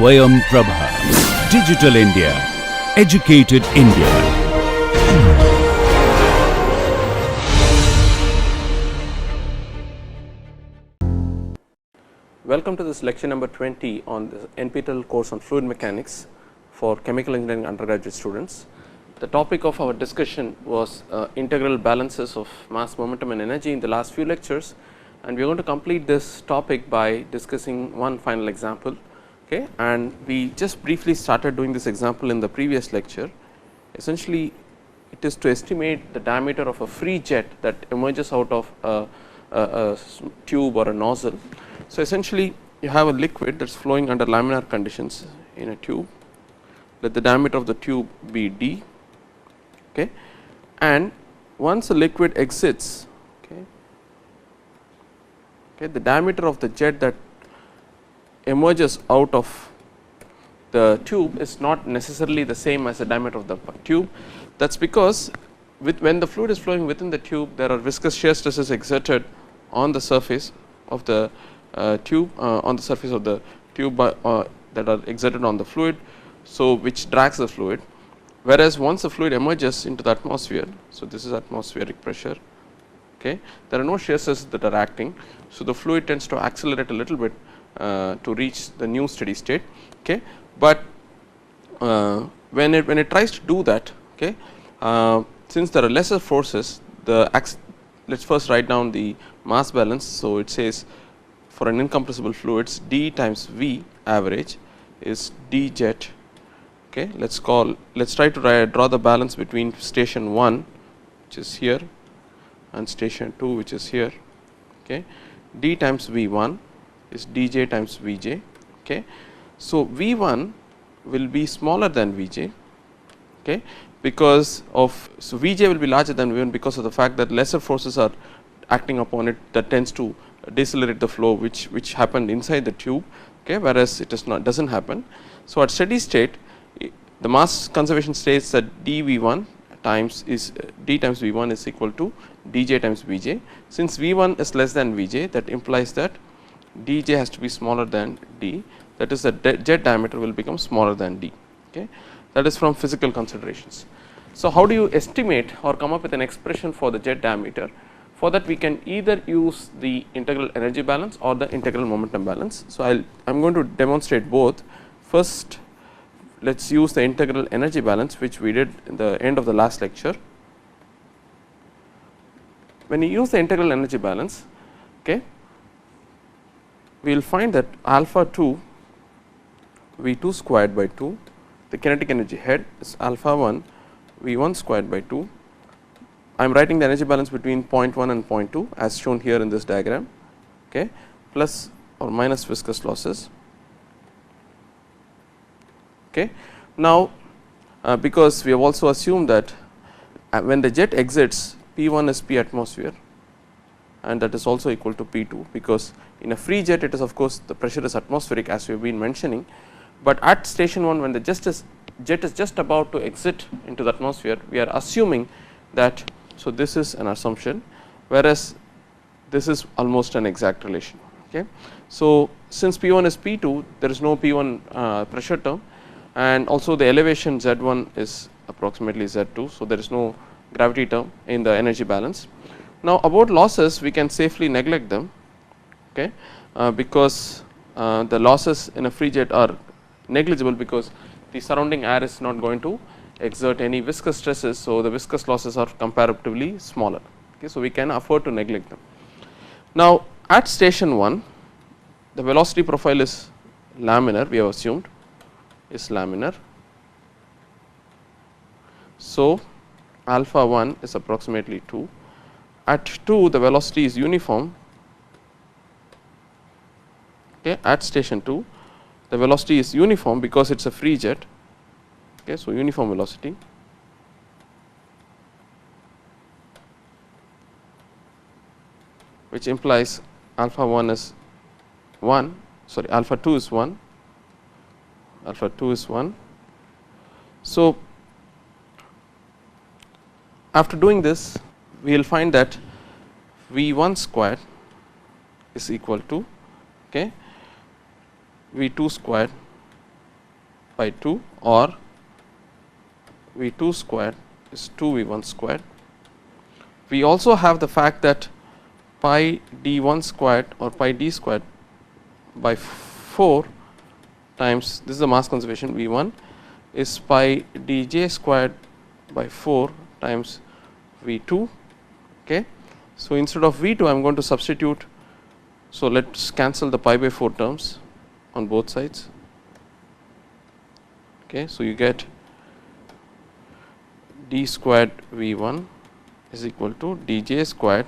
SwayamPrabha. Digital India. Educated India. Welcome to this lecture number 20 on the NPTEL course on fluid mechanics for chemical engineering undergraduate students. The topic of our discussion was integral balances of mass, momentum and energy in the last few lectures, and we are going to complete this topic by discussing one final example. Okay, and we just briefly started doing this example in the previous lecture. Essentially, it is to estimate the diameter of a free jet that emerges out of a tube or a nozzle. So, essentially you have a liquid that is flowing under laminar conditions in a tube. Let the diameter of the tube be d, okay, and once the liquid exits, the diameter of the jet that emerges out of the tube is not necessarily the same as the diameter of the tube. That is because when the fluid is flowing within the tube, there are viscous shear stresses exerted on the surface of the tube that are exerted on the fluid, so which drags the fluid, whereas once the fluid emerges into the atmosphere, so this is atmospheric pressure, okay, there are no shear stresses that are acting, so the fluid tends to accelerate a little bit to reach the new steady state, okay. But when it tries to do that, okay, since there are lesser forces, let us first write down the mass balance. So it says for an incompressible fluids, d times v average is d jet. Okay, let's try to draw the balance between station 1, which is here, and station 2, which is here. Okay, d times v1 is dj times vj. Okay, so v1 will be smaller than vj, okay, because of vj will be larger than v1 because of the fact that lesser forces are acting upon it that tends to decelerate the flow, which happened inside the tube, okay, whereas it doesn't happen. So at steady state, the mass conservation states that dv1 d times v1 is equal to dj times vj. Since v1 is less than vj, that implies that dj has to be smaller than d, that is the jet diameter will become smaller than d. Okay, that is from physical considerations. So how do you estimate or come up with an expression for the jet diameter? For that, we can either use the integral energy balance or the integral momentum balance. So I am going to demonstrate both. First, let us use the integral energy balance, which we did in the end of the last lecture. When you use the integral energy balance, okay, we will find that alpha 2 v2 squared by 2, the kinetic energy head is alpha 1 v1 squared by 2. I am writing the energy balance between point 1 and point 2 as shown here in this diagram, okay, plus or minus viscous losses. Okay. Now, because we have also assumed that when the jet exits, P1 is P atmosphere, and that is also equal to P2, because in a free jet it is, of course, the pressure is atmospheric as we have been mentioning, but at station 1 when the jet is just about to exit into the atmosphere, we are assuming that, so this is an assumption, whereas this is almost an exact relation. Okay. So since P1 is P2, there is no P1 pressure term, and also the elevation Z1 is approximately Z2, so there is no gravity term in the energy balance. Now about losses, we can safely neglect them, okay, because the losses in a free jet are negligible because the surrounding air is not going to exert any viscous stresses, so the viscous losses are comparatively smaller. Okay, so we can afford to neglect them. Now at station 1, the velocity profile is laminar, we have assumed is laminar. So alpha 1 is approximately 2. At 2, the velocity is uniform. Okay, at station 2, the velocity is uniform because it is a free jet. Okay, so uniform velocity. Which implies alpha 1 is 1, sorry, alpha 2 is 1, alpha 2 is 1. So after doing this, we will find that V1 squared is equal to, okay, V2 squared by 2 or V2 squared is 2 V1 squared. We also have the fact that pi d1 squared or pi d squared by 4 times, this is the mass conservation V1, is pi dj squared by 4 times V2. Okay. So, instead of V2 I am going to substitute. So, let us cancel the pi by 4 terms on both sides. Okay. So, you get d squared V1 is equal to dj squared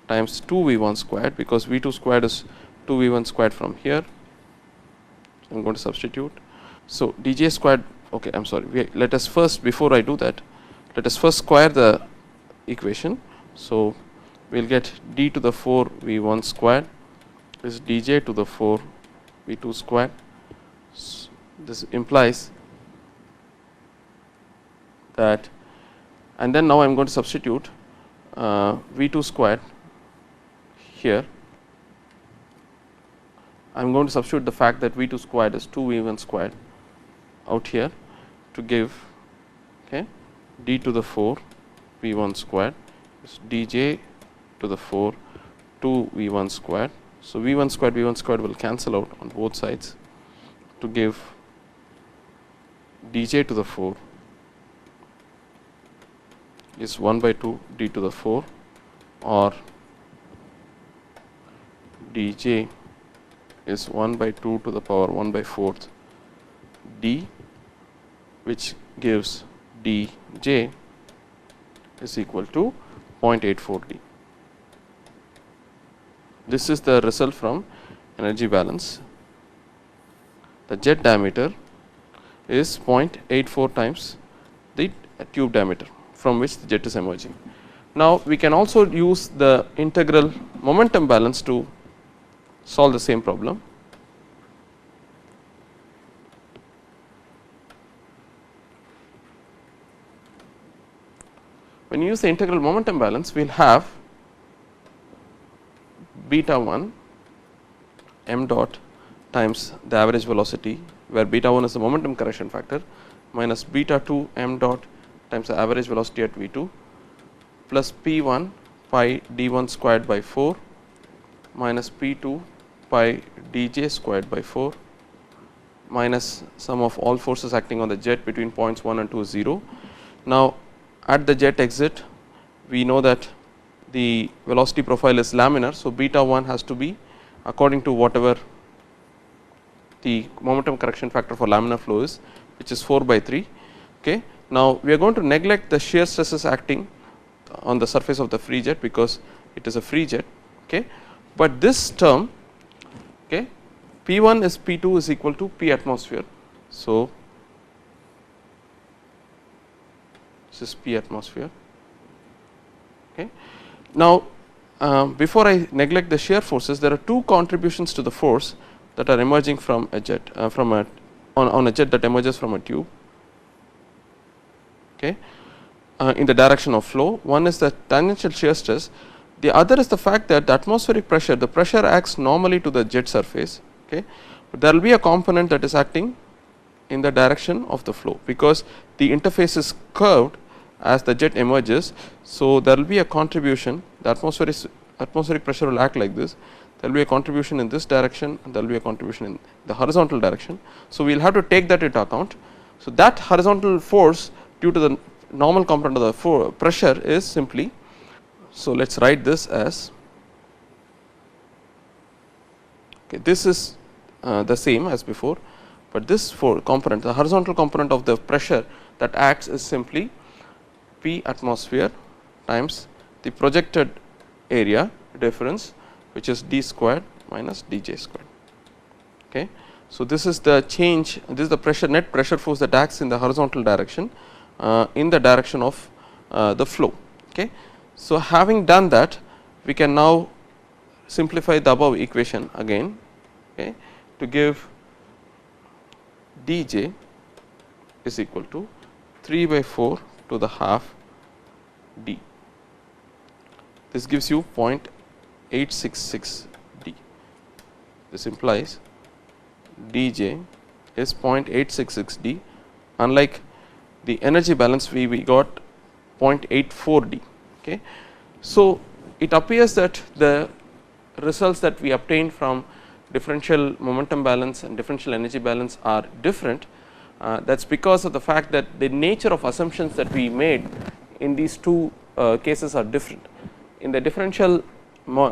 times 2 V1 squared, because V2 squared is 2 V1 squared from here. I am going to substitute. So, dj squared, okay, I am sorry, let us first, before I do that, let us first square the equation. So, we will get d to the 4 V1 squared is dj to the 4 V2 squared. So, this implies that, and then now I am going to substitute V2 squared here. I am going to substitute the fact that V2 squared is 2 V1 squared out here to give, okay, d to the 4 V1 squared is dj to the 4 2 V1 squared. So, V1 squared will cancel out on both sides to give dj to the 4 is 1 by 2 d to the 4, or dj is 1 by 2 to the power 1 by 4th d, which gives dj is equal to 0.84 d. This is the result from energy balance. The jet diameter is 0.84 times the tube diameter from which the jet is emerging. Now, we can also use the integral momentum balance to solve the same problem. When you use the integral momentum balance, we will have beta 1 m dot times the average velocity, where beta 1 is the momentum correction factor, minus beta 2 m dot times the average velocity at V2, plus P1 pi d1 squared by 4 minus P2 pi dj squared by 4 minus sum of all forces acting on the jet between points 1 and 2 is 0. Now, at the jet exit, we know that the velocity profile is laminar. So, beta 1 has to be according to whatever the momentum correction factor for laminar flow is, which is 4 by 3. Okay. Now, we are going to neglect the shear stresses acting on the surface of the free jet, because it is a free jet. Okay. But this term, okay, P1 is P2 is equal to P atmosphere. So, this is P atmosphere. Okay. Now, before I neglect the shear forces, there are two contributions to the force that are emerging from a jet, on a jet that emerges from a tube. Okay. In the direction of flow. One is the tangential shear stress, the other is the fact that the atmospheric pressure, the pressure acts normally to the jet surface. Okay. But there will be a component that is acting in the direction of the flow, because the interface is curved as the jet emerges. So, there will be a contribution, the atmospheric pressure will act like this, there will be a contribution in this direction and there will be a contribution in the horizontal direction. So, we will have to take that into account. So, that horizontal force due to the normal component of the pressure is simply, so let us write this as, okay, this is the same as before, but this component, the horizontal component of the pressure that acts is simply P atmosphere times the projected area difference, which is d squared minus dj squared. Okay. So, this is the change, this is the pressure, net pressure force that acts in the horizontal direction in the direction of the flow. Okay. So, having done that, we can now simplify the above equation again, okay, to give dj is equal to 3 by 4 to the half d. This gives you 0.866 d. This implies dj is 0.866 d, unlike the energy balance V we got 0.84 d. Okay. So, it appears that the results that we obtained from differential momentum balance and differential energy balance are different. That is because of the fact that the nature of assumptions that we made in these two cases are different. In the differential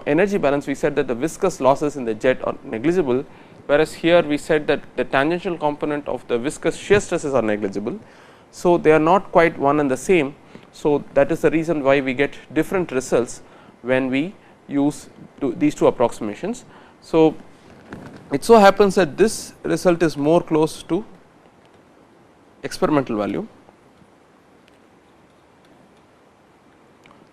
energy balance, we said that the viscous losses in the jet are negligible, whereas here we said that the tangential component of the viscous shear stresses are negligible. So, they are not quite one and the same. So, that is the reason why we get different results when we use these two approximations. So, it so happens that this result is more close to experimental value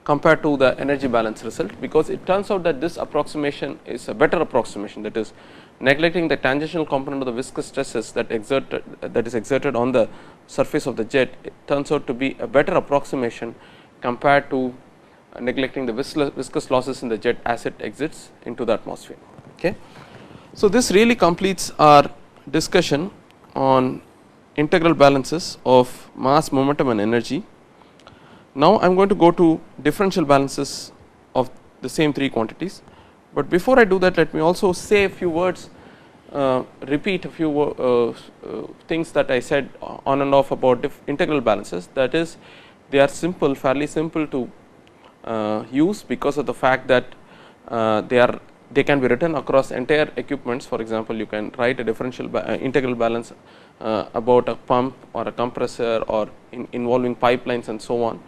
compared to the energy balance result, because it turns out that this approximation is a better approximation, that is neglecting the tangential component of the viscous stresses that is exerted on the surface of the jet. It turns out to be a better approximation compared to neglecting the viscous losses in the jet as it exits into the atmosphere. Okay. So, this really completes our discussion on integral balances of mass, momentum and energy. Now, I am going to go to differential balances of the same three quantities, but before I do that, let me also say a few words, repeat a few things that I said on and off about integral balances. That is, they are simple, fairly simple to use, because of the fact that they can be written across entire equipments. For example, you can write a differential integral balance about a pump or a compressor or involving pipelines and so on.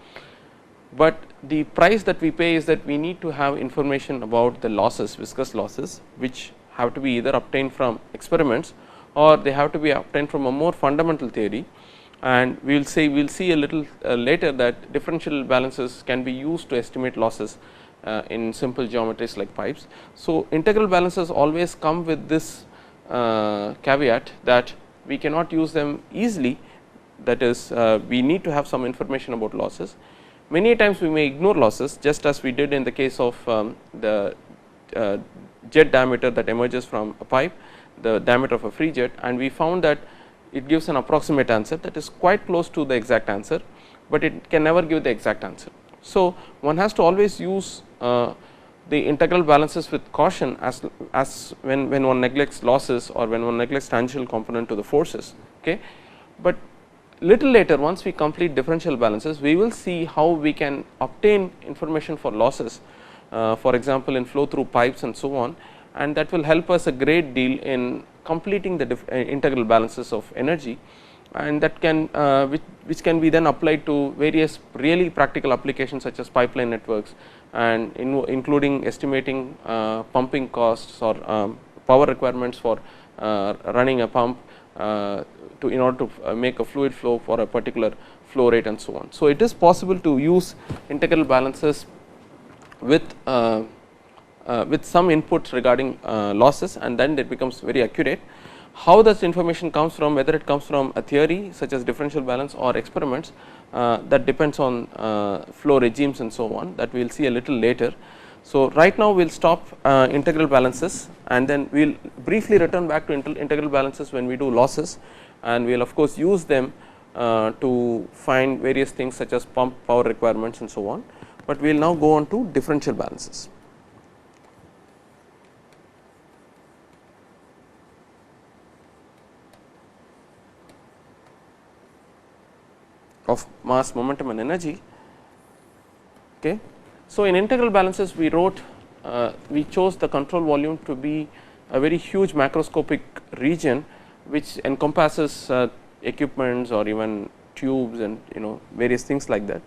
But the price that we pay is that we need to have information about the losses, viscous losses, which have to be either obtained from experiments or they have to be obtained from a more fundamental theory. And we will see a little later that differential balances can be used to estimate losses in simple geometries like pipes. So, integral balances always come with this caveat that we cannot use them easily, that is we need to have some information about losses. Many times we may ignore losses, just as we did in the case of the jet diameter that emerges from a pipe, the diameter of a free jet, and we found that it gives an approximate answer that is quite close to the exact answer, but it can never give the exact answer. So, one has to always use the integral balances with caution as when one neglects losses or when one neglects tangential component to the forces. Okay. But little later, once we complete differential balances, we will see how we can obtain information for losses, for example, in flow through pipes and so on, and that will help us a great deal in completing the integral balances of energy, and that can which can be then applied to various really practical applications such as pipeline networks, and including estimating pumping costs or power requirements for running a pump in order to make a fluid flow for a particular flow rate and so on. So, it is possible to use integral balances with some inputs regarding losses, and then it becomes very accurate. How this information comes from, whether it comes from a theory such as differential balance or experiments, that depends on flow regimes and so on, that we will see a little later. So, right now we will stop integral balances, and then we will briefly return back to integral balances when we do losses, and we will of course use them to find various things such as pump power requirements and so on, but we will now go on to differential balances. Of mass, momentum and energy. Okay. So, in integral balances we we chose the control volume to be a very huge macroscopic region which encompasses equipments or even tubes and various things like that,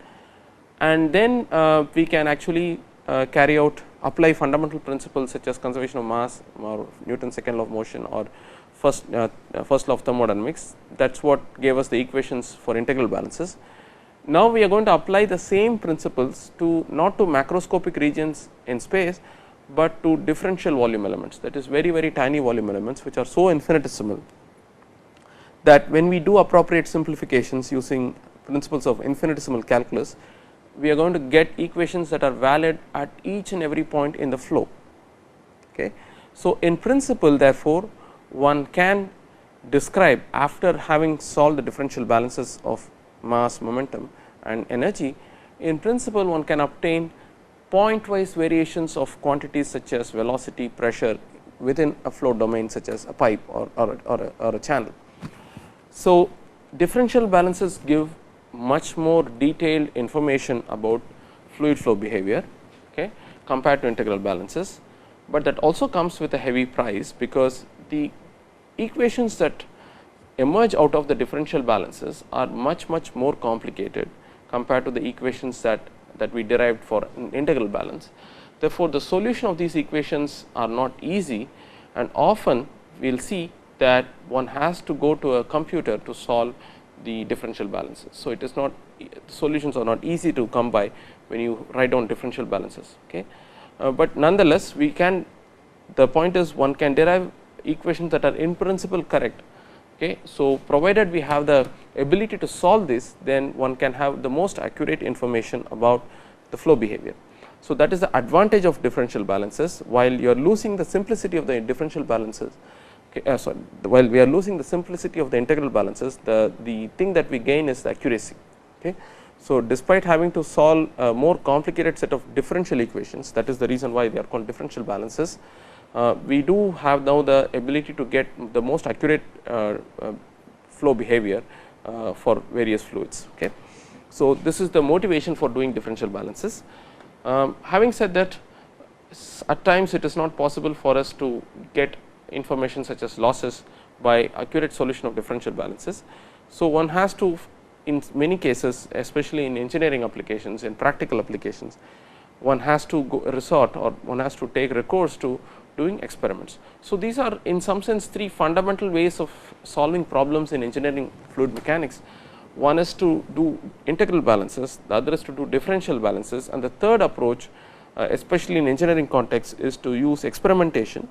and then we can actually apply fundamental principles such as conservation of mass or Newton's second law of motion or first law of thermodynamics. That is what gave us the equations for integral balances. Now, we are going to apply the same principles to not to macroscopic regions in space, but to differential volume elements, that is very tiny volume elements which are so infinitesimal that when we do appropriate simplifications using principles of infinitesimal calculus, we are going to get equations that are valid at each and every point in the flow. Okay. So, in principle, therefore, one can describe, after having solved the differential balances of mass, momentum and energy, in principle one can obtain point-wise variations of quantities such as velocity, pressure within a flow domain such as a pipe or a channel. So, differential balances give much more detailed information about fluid flow behavior, okay, compared to integral balances, but that also comes with a heavy price, because the equations that emerge out of the differential balances are much more complicated compared to the equations that we derived for an integral balance. Therefore, the solution of these equations are not easy, and often we will see that one has to go to a computer to solve the differential balances. So, it is not, solutions are not easy to come by when you write down differential balances, okay. But nonetheless, we can, the point is one can derive equations that are in principle correct, okay. So, provided we have the ability to solve this, then one can have the most accurate information about the flow behavior. So, that is the advantage of differential balances, while you are losing the simplicity of the differential balances, okay, sorry, while we are losing the simplicity of the integral balances, the thing that we gain is the accuracy, okay. So, despite having to solve a more complicated set of differential equations, that is the reason why they are called differential balances, we do have now the ability to get the most accurate flow behavior for various fluids, okay. So, this is the motivation for doing differential balances. Having said that, at times it is not possible for us to get information such as losses by accurate solution of differential balances. So, one has to, in many cases, especially in engineering applications, in practical applications, one has to resort, or one has to take recourse to doing experiments. So, these are in some sense three fundamental ways of solving problems in engineering fluid mechanics. One is to do integral balances, the other is to do differential balances, and the third approach, especially in engineering context, is to use experimentation.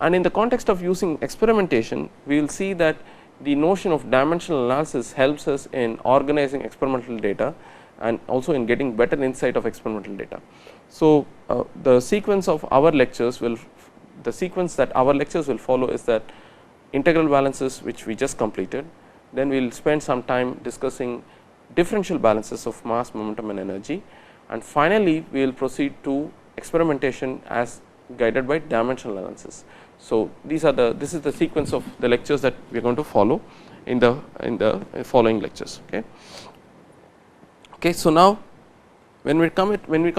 And in the context of using experimentation, we will see that the notion of dimensional analysis helps us in organizing experimental data and also in getting better insight of experimental data. So, the sequence of our lectures will, the sequence that our lectures will follow is that integral balances, which we just completed, then we will spend some time discussing differential balances of mass, momentum and energy, and finally, we will proceed to experimentation as guided by dimensional analysis. So, these are the, this is the sequence of the lectures that we are going to follow in the following lectures, okay. Okay, so now when we come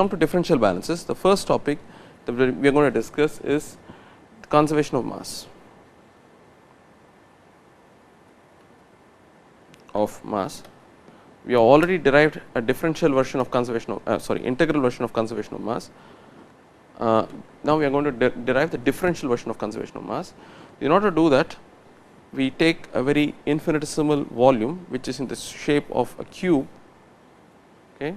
to differential balances, the first topic that we are going to discuss is the conservation of mass. We have already derived a differential version of conservation of integral version of conservation of mass. Now, we are going to derive the differential version of conservation of mass. In order to do that, we take a very infinitesimal volume, which is in the shape of a cube, okay.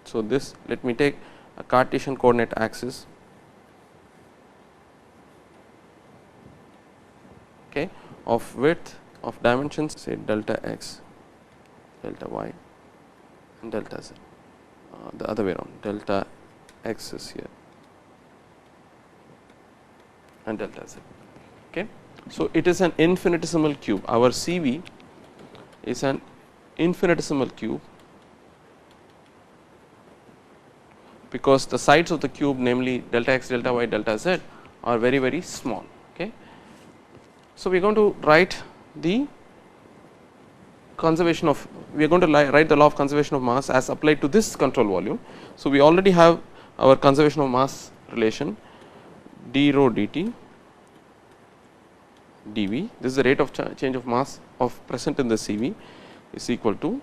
So, this, let me take a Cartesian coordinate axis, okay, of width of dimensions, say delta x, delta y and delta z. The other way around, delta x is here and delta z, okay. So, it is an infinitesimal cube. Our CV is an infinitesimal cube, because the sides of the cube, namely delta x, delta y, delta z, are very small, okay. So, we are going to write the conservation of, we are going to write the law of conservation of mass as applied to this control volume. So, we already have our conservation of mass relation d rho dt dV, this is the rate of change of mass of present in the CV, is equal to.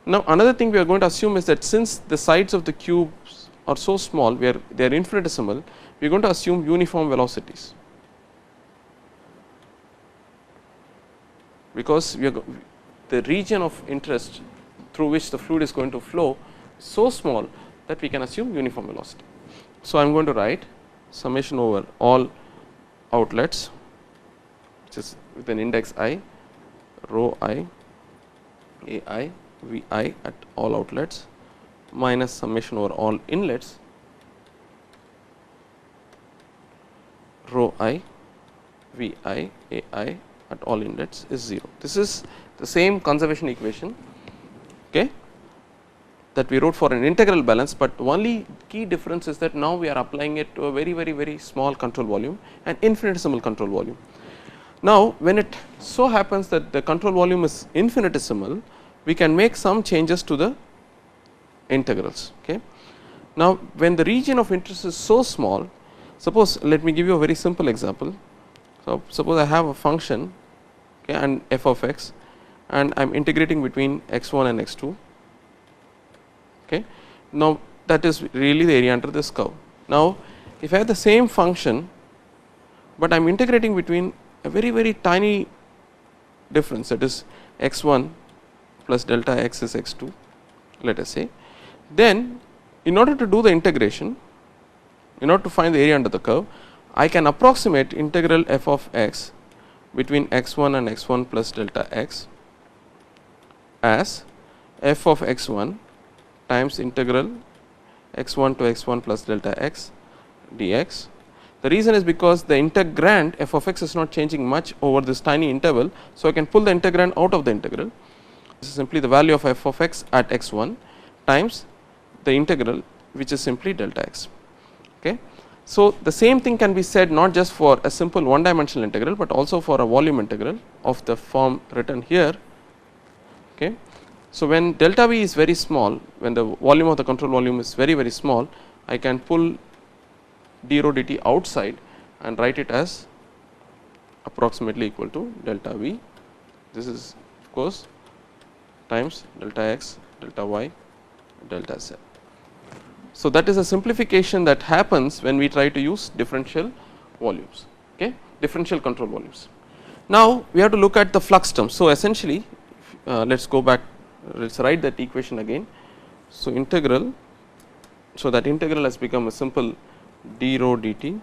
Now, another thing we are going to assume is that since the sides of the cubes are so small, where they are infinitesimal, we are going to assume uniform velocities, because we are the region of interest through which the fluid is going to flow is so small that we can assume uniform velocity. So, I am going to write summation over all outlets, which is with an index I, rho I, ai, vi at all outlets, minus summation over all inlets rho I V I A I at all inlets is 0. This is the same conservation equation, okay, that we wrote for an integral balance, but only key difference is that now we are applying it to a very small control volume and infinitesimal control volume. Now, when it so happens that the control volume is infinitesimal, we can make some changes to the integrals. Okay. Now, when the region of interest is so small, suppose, let me give you a very simple example. So, suppose I have a function, okay, and f of x, and I am integrating between x1 and x2. Okay. Now, that is really the area under this curve. Now, if I have the same function, but I am integrating between a very tiny difference, that is x1 plus delta x is x2, let us say, then in order to do the integration, in order to find the area under the curve, I can approximate integral f of x between x1 and x1 plus delta x as f of x1 times integral x1 to x1 plus delta x dx. The reason is because the integrand f of x is not changing much over this tiny interval. So, I can pull the integrand out of the integral. This is simply the value of f of x at x1 times the integral, which is simply delta x. Okay. So, the same thing can be said not just for a simple one dimensional integral, but also for a volume integral of the form written here. Okay. So, when delta v is very small, when the volume of the control volume is very small, I can pull d rho dt outside and write it as approximately equal to delta v. This is of course times delta x, delta y, delta z. So, that is a simplification that happens when we try to use differential volumes, okay, differential control volumes. Now, we have to look at the flux term. So, essentially let us go back, let us write that equation again. So, integral, so that integral has become a simple d rho dt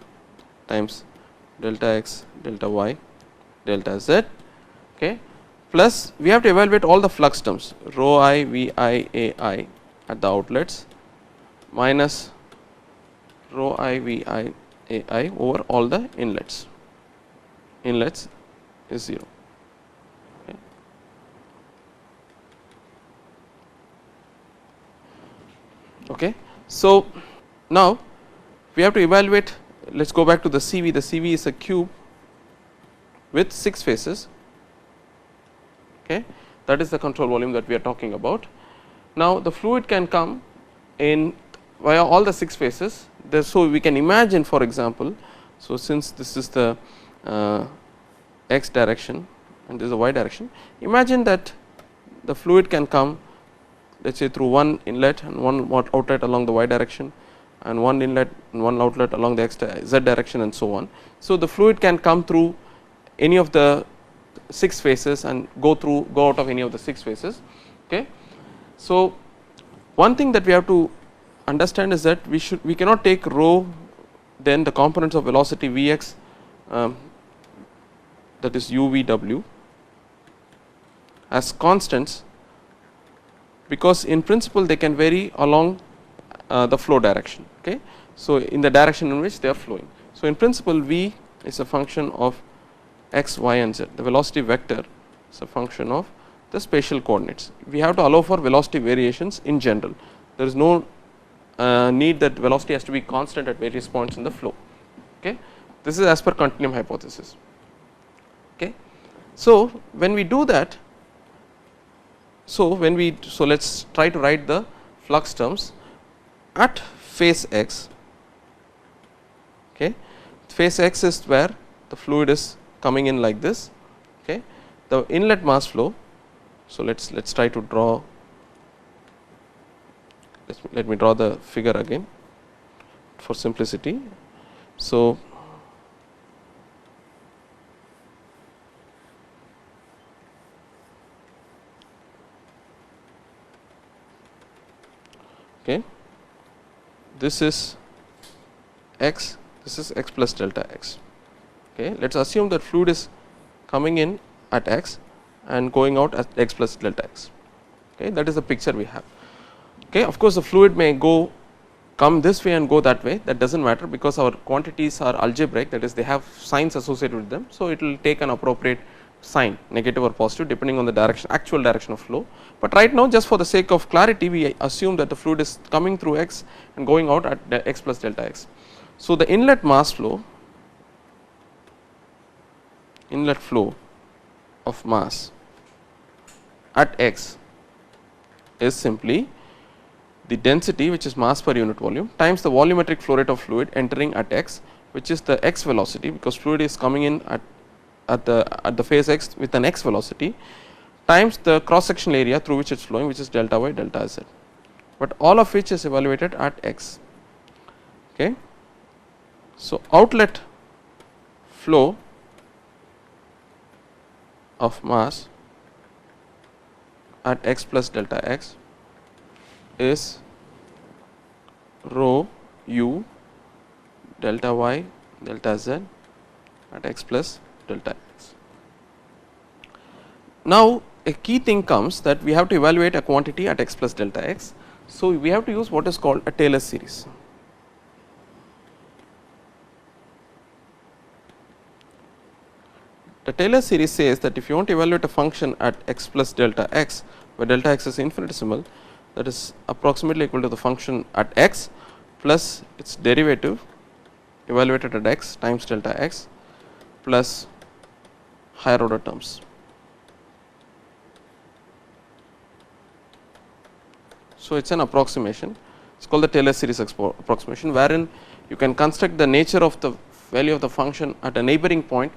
times delta x, delta y, delta z, okay, plus we have to evaluate all the flux terms rho I, V I, A I at the outlets minus rho I, V I, A I over all the inlets. Inlets is 0. Okay. Okay. So, now we have to evaluate, let us go back to the CV. The CV is a cube with 6 faces, okay. That is the control volume that we are talking about. Now, the fluid can come in via all the 6 faces. So, we can imagine, for example, so since this is the x direction and this is the y direction, imagine that the fluid can come, let us say, through one inlet and one outlet along the y direction, and one inlet and one outlet along the z direction, and so on. So, the fluid can come through any of the 6 faces and go out of any of the 6 faces. Okay. So, one thing that we have to understand is that we cannot take rho, then the components of velocity Vx, that is u v w, as constants, because in principle they can vary along the flow direction. Okay. So, in the direction in which they are flowing. So, in principle v is a function of x, y and z. The velocity vector is a function of the spatial coordinates. We have to allow for velocity variations in general. There is no need that velocity has to be constant at various points in the flow. Okay. This is as per continuum hypothesis. Okay. So, when we do that, so let us try to write the flux terms at phase x. Okay. Phase x is where the fluid is coming in like this. Okay. The inlet mass flow. So, let us try to draw, let me draw the figure again for simplicity. So, okay, this is x, this is x plus delta x. Okay. Let us assume that fluid is coming in at x and going out at x plus delta x. Okay. That is the picture we have. Okay. Of course, the fluid may come this way and go that way, that does not matter, because our quantities are algebraic, that is they have signs associated with them. So, it will take an appropriate sign, negative or positive, depending on the direction, actual direction of flow. But right now, just for the sake of clarity, we assume that the fluid is coming through x and going out at x plus delta x. So, the inlet flow of mass at x is simply the density, which is mass per unit volume, times the volumetric flow rate of fluid entering at x, which is the x velocity, because fluid is coming in at the phase x with an x velocity, times the cross sectional area through which it is flowing, which is delta y delta z, but all of which is evaluated at x. Okay. So, outlet flow of mass at x plus delta x is rho u delta y delta z at x plus delta x. Now, a key thing comes that we have to evaluate a quantity at x plus delta x. So, we have to use what is called a Taylor series. The Taylor series says that if you want to evaluate a function at x plus delta x, where delta x is infinitesimal, that is approximately equal to the function at x plus its derivative evaluated at x times delta x plus higher order terms. So, it is an approximation, it is called the Taylor series approximation, wherein you can construct the nature of the value of the function at a neighboring point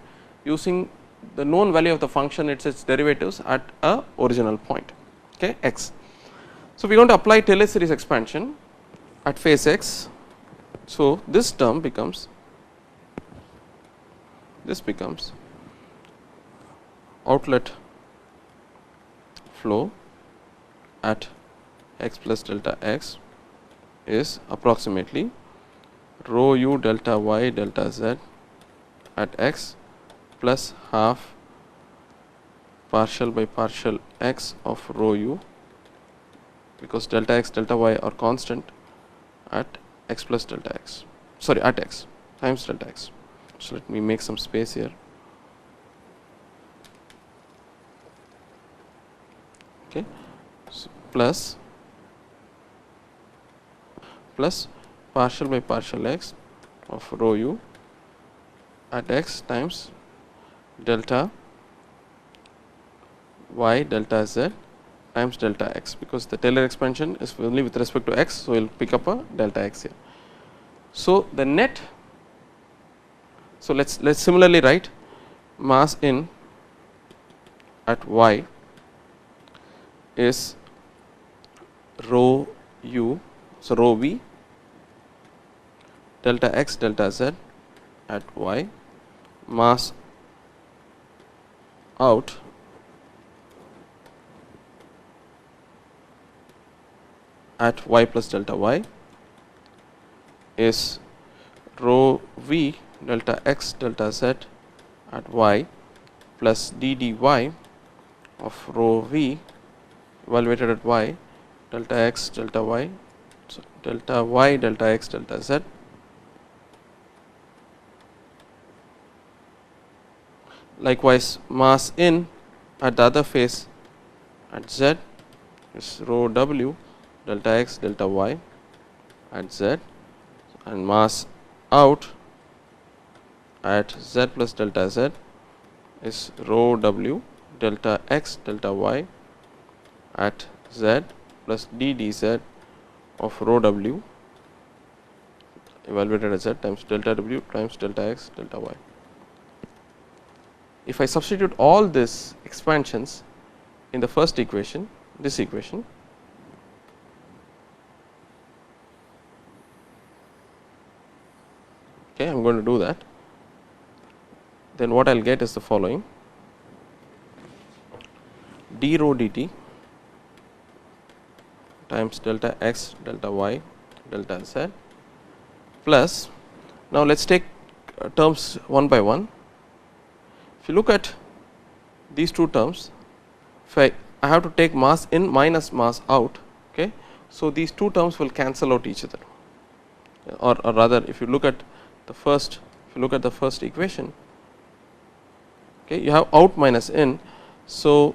using the known value of the function, its derivatives at a original point, okay, x. So, we are going to apply Taylor series expansion at phase x. So, this term becomes outlet flow at x plus delta x is approximately rho u delta y delta z at x plus half partial by partial x of rho u, because delta x delta y are constant at x plus delta x, sorry, at x times delta x. So, let me make some space here. Okay. So, plus partial by partial x of rho u at x times delta y delta z times delta x, because the Taylor expansion is only with respect to x. So, we will pick up a delta x here. So, the net, so let us similarly write mass in at y is rho u, so rho v delta x delta z at y, mass out at y plus delta y is rho v delta x delta z at y plus d dy of rho v evaluated at y delta x delta y, so delta y delta x delta z likewise mass in at the other phase at z is rho w delta x delta y at z, and mass out at z plus delta z is rho w delta x delta y at z plus d dz of rho w evaluated at z times delta w times delta x delta y. If I substitute all these expansions in the first equation, this equation, okay, I am going to do that, then what I will get is the following: d rho dt times delta x delta y delta z plus, now let us take terms one by one. If you look at these two terms, if I have to take mass in minus mass out, okay, so these two terms will cancel out each other. or rather if you look at the first equation, okay, you have out minus in. So,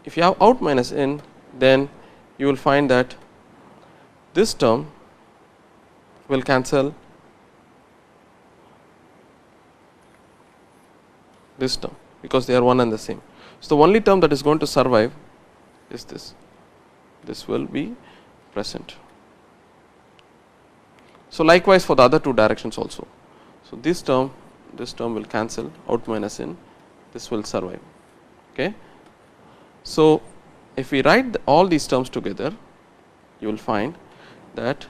if you have out minus in, then you will find that this term will cancel this term, because they are one and the same. So, the only term that is going to survive is this will be present. So, likewise for the other two directions also. So, this term will cancel out minus in, this will survive. Okay. So, if we write all these terms together, you will find that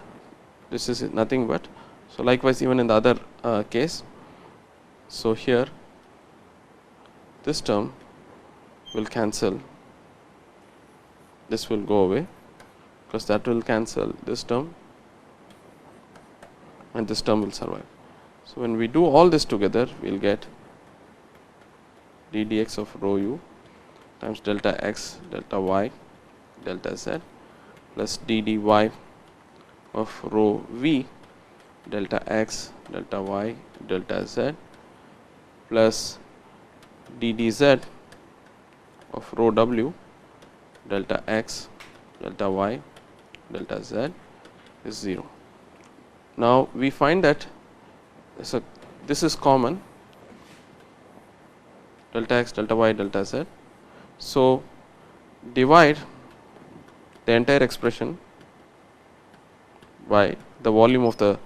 this is nothing but, so likewise even in the other case. So, here this term will cancel, this will go away, because that will cancel this term and this term will survive. So, when we do all this together, we will get d dx of rho u times delta x delta y delta z plus d dy of rho v delta x delta y delta z plus d dz of rho w delta x delta y delta z is 0. Now, we find that this is common, delta x delta y delta z. So, divide the entire expression by the volume of the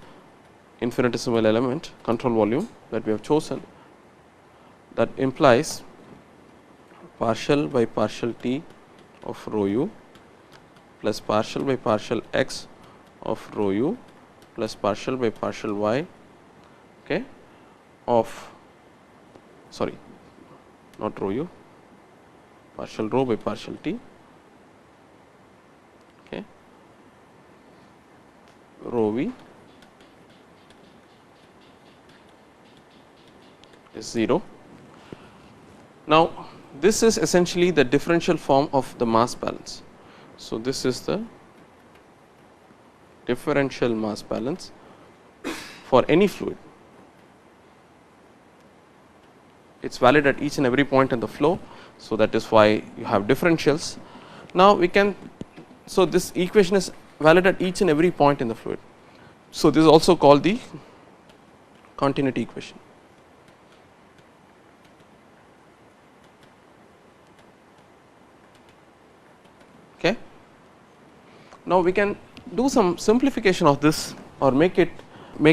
infinitesimal element, control volume that we have chosen, that implies partial by partial t of rho u plus partial by partial x of rho u plus partial by partial y, okay, of, sorry, not rho u, partial rho by partial t, okay, rho v is 0. Now, this is essentially the differential form of the mass balance. So, this is the differential mass balance for any fluid. It is valid at each and every point in the flow. So, that is why you have differentials. Now, we can, so this equation is valid at each and every point in the fluid. So, this is also called the continuity equation. Okay. Now, we can do some simplification of this, or make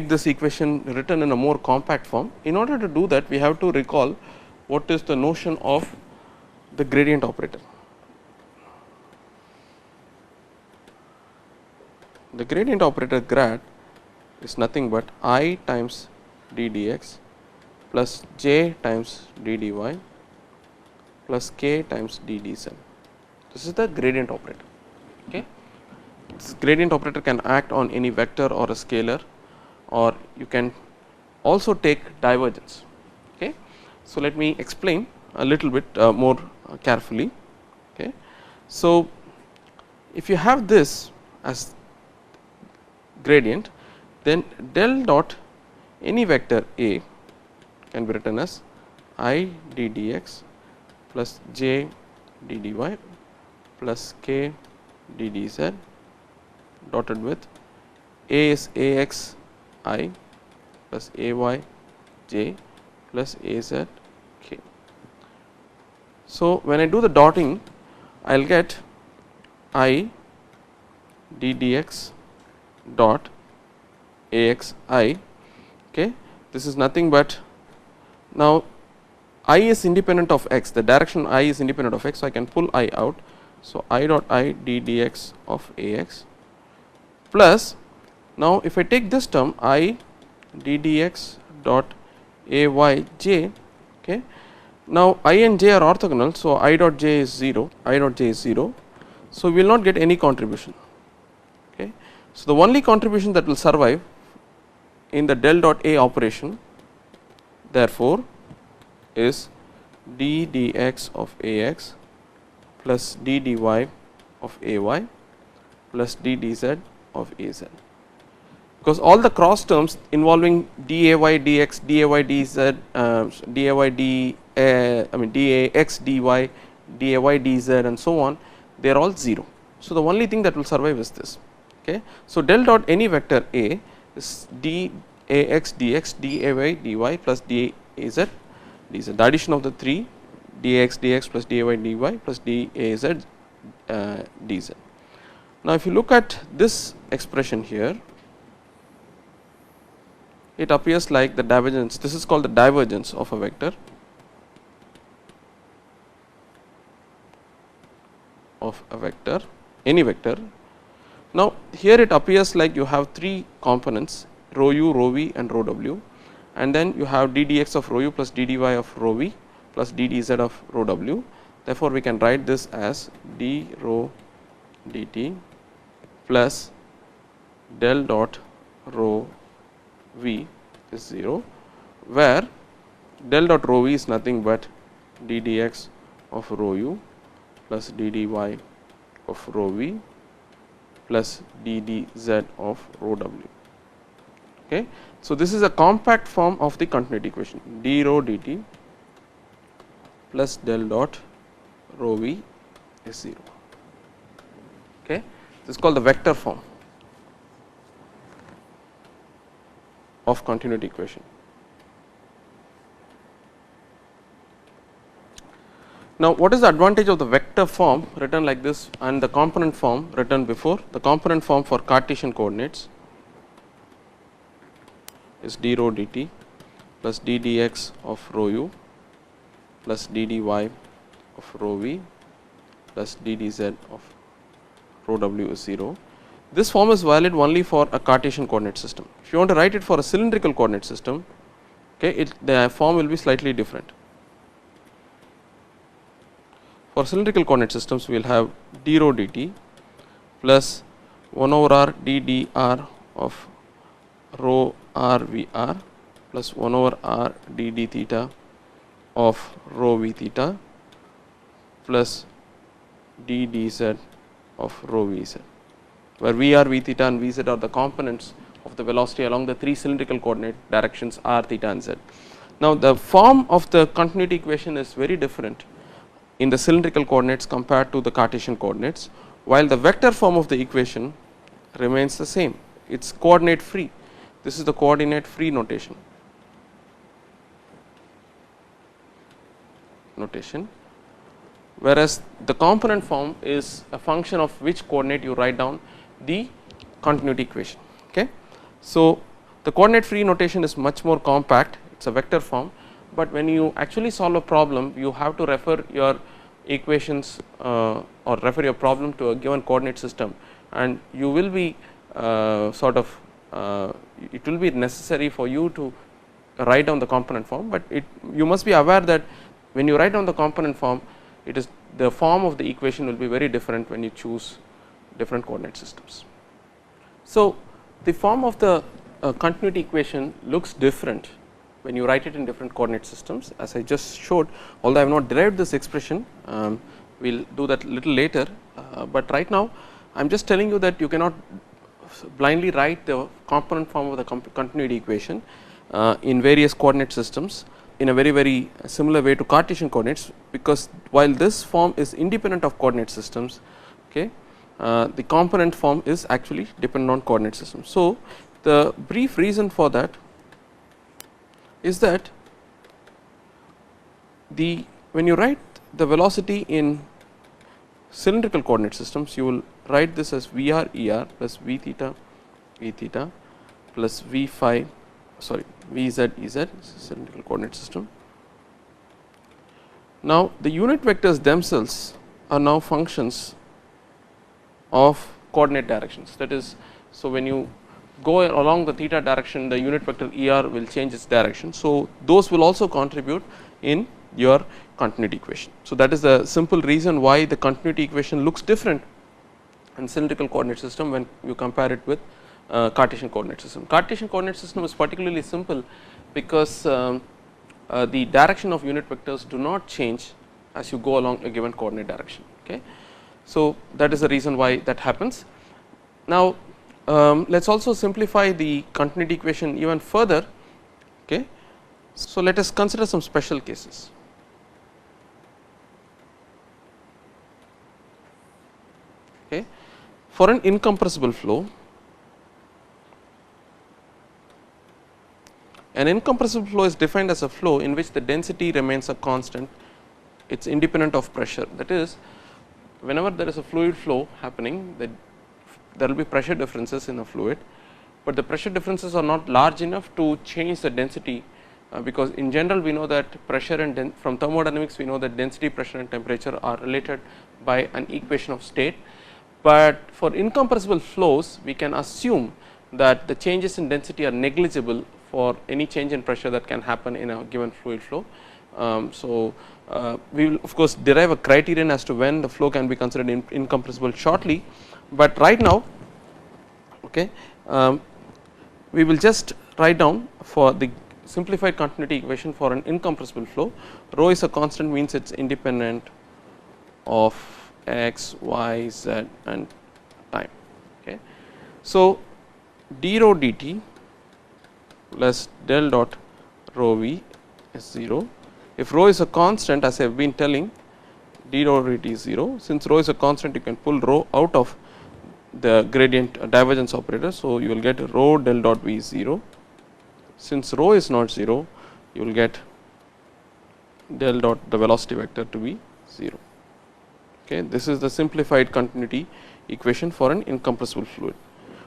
this equation written in a more compact form. In order to do that, we have to recall what is the notion of the gradient operator. The gradient operator grad is nothing but I times d dx plus j times d dy plus k times d dz. This is the gradient operator. Okay. This gradient operator can act on any vector or a scalar, or you can also take divergence. Okay. So, let me explain a little bit more carefully. Okay. So, if you have this as gradient, then del dot any vector a can be written as I d dx plus j d dy plus k d dz dotted with a is ax I plus ay j plus az k. So, when I do the dotting, I will get I d dx dot ax I. Okay. This is nothing but, now I is independent of x, the direction I is independent of x, so I can pull I out. So, I dot I d dx of ax plus, now if I take this term I d dx dot ay j, okay. Now, I and j are orthogonal, so I dot j is 0, I dot j is 0. So, we will not get any contribution. Okay. So, the only contribution that will survive in the del dot a operation, therefore, is d dx of ax plus d dy of ay plus d dz of az. because all the cross terms involving dy dx, dy dz, dy d I mean dax dy, dy dz and so on, they are all 0. So, the only thing that will survive is this. Okay. So, del dot any vector A is dax dx, dy dy plus daz dz, the addition of the 3 dx dx plus dy dy plus daz dz. Now, if you look at this expression here, it appears like the divergence. This is called the divergence of a vector any vector. Now, here it appears like you have 3 components, rho u, rho v and rho w, and then you have ddx of rho u plus ddy of rho v plus ddz of rho w. Therefore, we can write this as d rho dt plus del dot rho v is 0, where del dot rho v is nothing but ddx of rho u plus ddy of rho v plus ddz of rho w. Okay. So, this is a compact form of the continuity equation, d rho dt plus del dot rho v is 0. Okay. This is called the vector form of continuity equation. Now, what is the advantage of the vector form written like this and the component form written before? The component form for Cartesian coordinates is d rho dt plus ddx of rho u plus ddy of rho v plus ddz of rho w is 0. This form is valid only for a Cartesian coordinate system. If you want to write it for a cylindrical coordinate system, okay, the form will be slightly different. For cylindrical coordinate systems, we will have d rho dt plus 1 over r d dr of rho r v r plus 1 over r d d theta of rho v theta plus d dz of rho v z, where v r, v theta and v z are the components of the velocity along the 3 cylindrical coordinate directions r, theta and z. Now, the form of the continuity equation is very different in the cylindrical coordinates compared to the Cartesian coordinates, while the vector form of the equation remains the same. It is coordinate free. This is the coordinate free notation. Whereas the component form is a function of which coordinate you write down the continuity equation. Okay. So, the coordinate free notation is much more compact, it is a vector form, but when you actually solve a problem, you have to refer your equations or refer your problem to a given coordinate system, and you will be it will be necessary for you to write down the component form, but you must be aware that when you write down the component form, it is the form of the equation will be very different when you choose different coordinate systems. So, the form of the continuity equation looks different when you write it in different coordinate systems, as I just showed. Although I have not derived this expression, we will do that little later, but right now I am just telling you that you cannot blindly write the component form of the continuity equation in various coordinate systems in a very similar way to Cartesian coordinates, because while this form is independent of coordinate systems, okay, the component form is actually dependent on coordinate systems. So, the brief reason for that is that when you write the velocity in cylindrical coordinate systems, you will write this as Vr Er plus V theta E theta plus V phi, sorry, Vz Ez, cylindrical coordinate system. Now, the unit vectors themselves are now functions of coordinate directions. That is, so when you go along the theta direction, the unit vector Er will change its direction. So, those will also contribute in your continuity equation. So, that is the simple reason why the continuity equation looks different in cylindrical coordinate system when you compare it with Cartesian coordinate system. Cartesian coordinate system is particularly simple because the direction of unit vectors do not change as you go along a given coordinate direction. Okay. So, that is the reason why that happens. Now, Let us also simplify the continuity equation even further. Okay. So, let us consider some special cases. Okay. For an incompressible flow, an incompressible flow is defined as a flow in which the density remains a constant, it is independent of pressure. That is, whenever there is a fluid flow happening, there will be pressure differences in a fluid, but the pressure differences are not large enough to change the density, because in general we know that pressure and from thermodynamics we know that density, pressure and temperature are related by an equation of state. But for incompressible flows we can assume that the changes in density are negligible for any change in pressure that can happen in a given fluid flow. We will of course derive a criterion as to when the flow can be considered incompressible shortly, but right now, okay, we will just write down for the simplified continuity equation for an incompressible flow. Rho is a constant, means it is independent of x, y, z and time. Okay. So, d rho dt plus del dot rho v is 0. If rho is a constant, as I have been telling, d rho dt is 0. Since rho is a constant, you can pull rho out of the gradient divergence operator. So, you will get rho del dot v is 0. Since rho is not 0, you will get del dot the velocity vector to be 0. Okay. This is the simplified continuity equation for an incompressible fluid.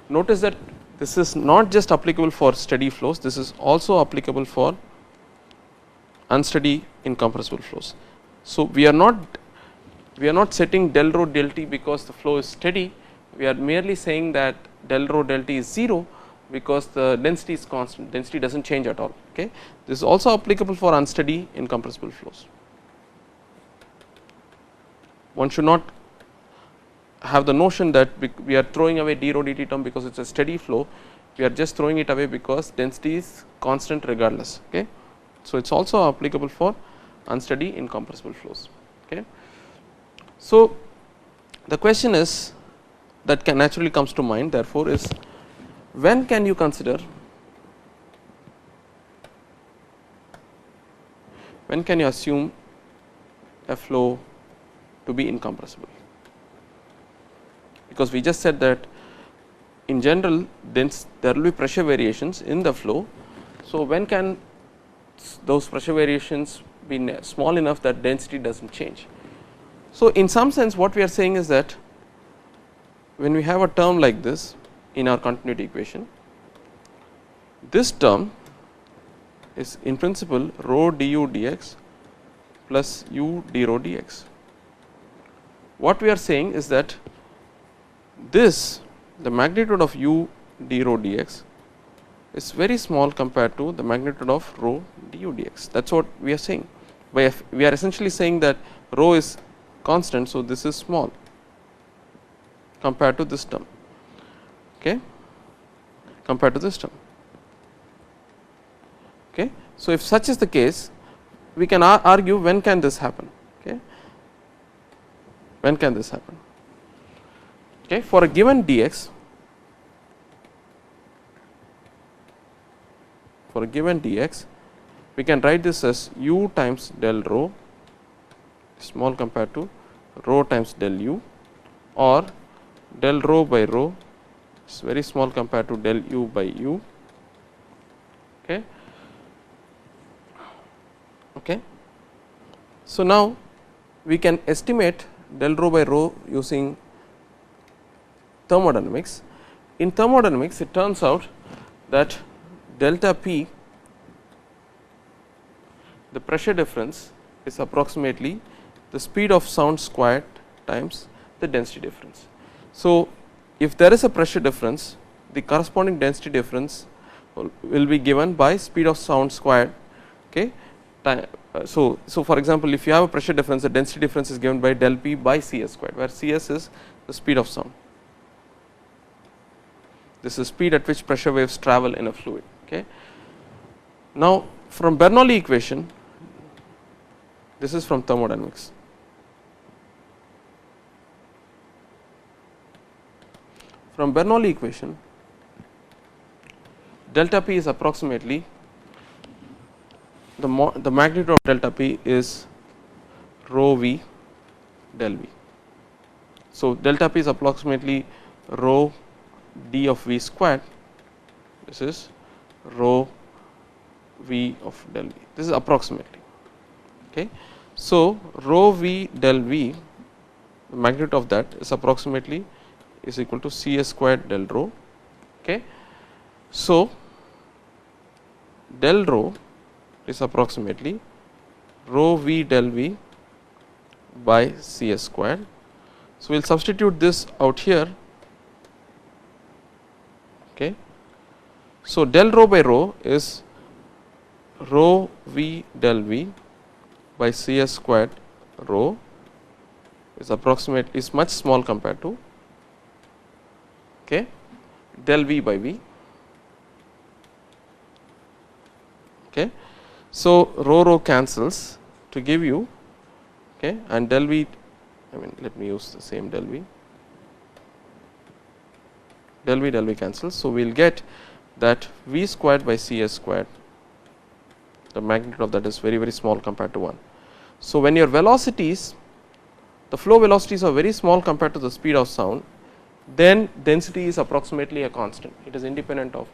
Notice that this is not just applicable for steady flows, this is also applicable for unsteady incompressible flows. So, we are not setting del rho del t because the flow is steady, we are merely saying that del rho del t is 0 because the density is constant, density does not change at all. Okay. This is also applicable for unsteady incompressible flows. One should not have the notion that we are throwing away d rho dt term because it is a steady flow, we are just throwing it away because density is constant regardless. Okay. So, it is also applicable for unsteady incompressible flows. Okay. So, the question is that can naturally comes to mind therefore is, when can you consider, when can you assume a flow to be incompressible? Because we just said that in general there will be pressure variations in the flow. So, when can those pressure variations be small enough that density does not change? So, in some sense what we are saying is that when we have a term like this in our continuity equation, this term is in principle rho du dx plus u d rho dx. What we are saying is that this, the magnitude of u d rho dx is very small compared to the magnitude of rho du dx. That is what we are saying. We are essentially saying that rho is constant, so this is small compared to this term, okay, compared to this term. Okay. So, if such is the case, we can argue when can this happen, okay, when can this happen. Okay. For a given dx, for a given dx, we can write this as u times del rho small compared to rho times del u, or del rho by rho is very small compared to del u by u. Okay. Okay. So, now we can estimate del rho by rho using thermodynamics. In thermodynamics, it turns out that delta P, the pressure difference, is approximately the speed of sound squared times the density difference. So, if there is a pressure difference, the corresponding density difference will be given by speed of sound squared. Okay. So, for example, if you have a pressure difference, the density difference is given by del P by Cs squared, where Cs is the speed of sound. This is speed at which pressure waves travel in a fluid. Okay. Now, from Bernoulli equation, this is from thermodynamics. From Bernoulli equation, delta P is approximately the magnitude of delta P is rho V del V. So, delta P is approximately rho d of V squared, this is rho V of del V, this is approximately. Okay. So, rho V del V, the magnitude of that is approximately is equal to C S squared del rho. Okay. So, del rho is approximately rho V del V by C S squared. So, we will substitute this out here. Okay. So, del rho by rho is rho V del V by C S squared rho is approximately is much small compared to del V by V. Okay. So, rho cancels to give you and del V, I mean let me use the same del V cancels. So, we will get that V squared by C S squared, the magnitude of that is very small compared to 1. So, when your velocities, the flow velocities are very small compared to the speed of sound, then density is approximately a constant. It is independent of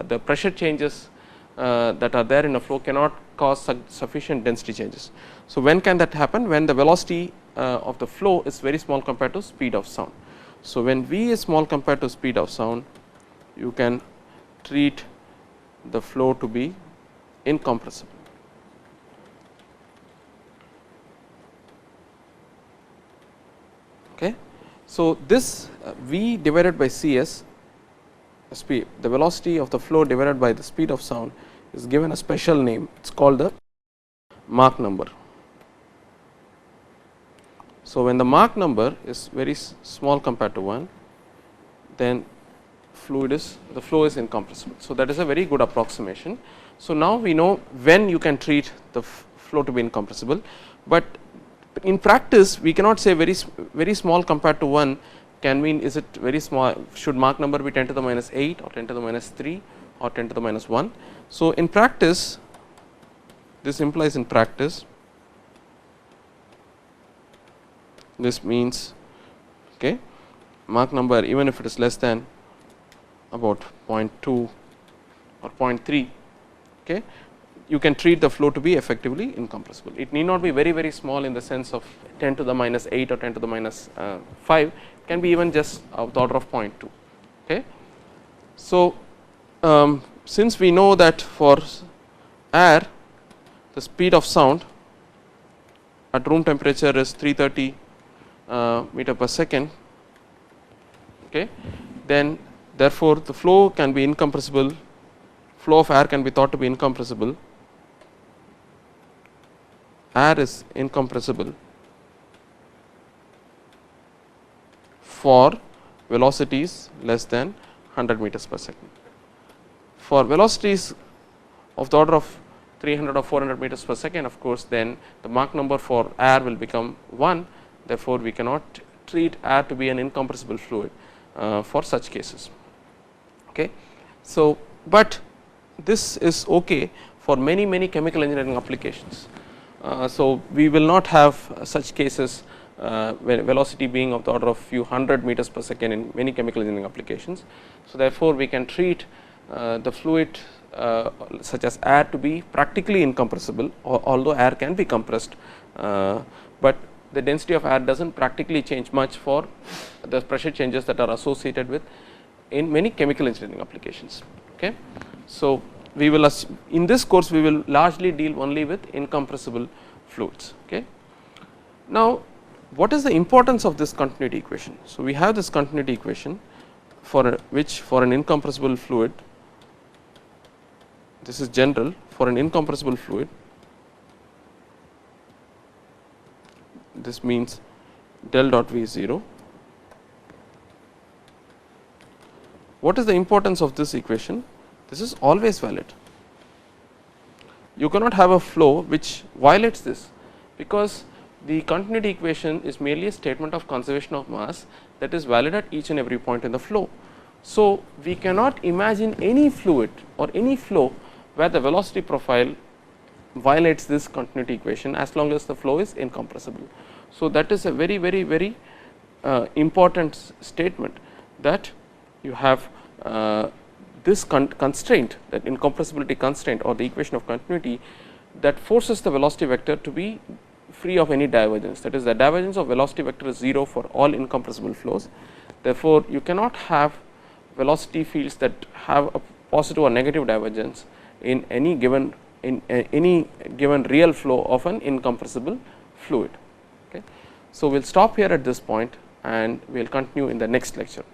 the pressure changes that are there in a flow cannot cause sufficient density changes. So, when can that happen? When the velocity of the flow is very small compared to speed of sound. So, when V is small compared to speed of sound, you can treat the flow to be incompressible. Okay. So, this V divided by Cs, speed, the velocity of the flow divided by the speed of sound is given a special name, it is called the Mach number. So, when the Mach number is very small compared to 1, then the flow is incompressible. So, that is a very good approximation. So, now we know when you can treat the flow to be incompressible, but in practice we cannot say very small compared to 1 can mean is it very small, should Mach number be 10 to the minus 8 or 10 to the minus 3 or 10 to the minus 1. So, in practice, this implies in practice this means Mach number even if it is less than about 0.2 or 0.3, you can treat the flow to be effectively incompressible. It need not be very small in the sense of 10 to the minus 8 or 10 to the minus 5, can be even just of the order of 0.2. Okay. So, since we know that for air the speed of sound at room temperature is 330 meter per second, then therefore, the flow can be incompressible, flow of air can be thought to be incompressible, air is incompressible for velocities less than 100 meters per second. For velocities of the order of 300 or 400 meters per second, of course, then the Mach number for air will become 1, therefore, we cannot treat air to be an incompressible fluid for such cases. Okay. So, but this is okay for many chemical engineering applications. So, we will not have such cases where velocity being of the order of few 100 meters per second in many chemical engineering applications. So, therefore, we can treat the fluid such as air to be practically incompressible, although air can be compressed, but the density of air does not practically change much for the pressure changes that are associated with in many chemical engineering applications. Okay. So, we will in this course we will largely deal only with incompressible fluids. Okay. Now, what is the importance of this continuity equation? So, we have this continuity equation for which for an incompressible fluid, this is general for an incompressible fluid, this means del dot V is 0. What is the importance of this equation? This is always valid. You cannot have a flow which violates this, because the continuity equation is merely a statement of conservation of mass that is valid at each and every point in the flow. So, we cannot imagine any fluid or any flow where the velocity profile violates this continuity equation as long as the flow is incompressible. So, that is a very important statement, that you have this constraint, that incompressibility constraint or the equation of continuity, that forces the velocity vector to be free of any divergence. That is, the divergence of velocity vector is 0 for all incompressible flows. Therefore, you cannot have velocity fields that have a positive or negative divergence in any given real flow of an incompressible fluid. Okay. So, we will stop here at this point and we will continue in the next lecture.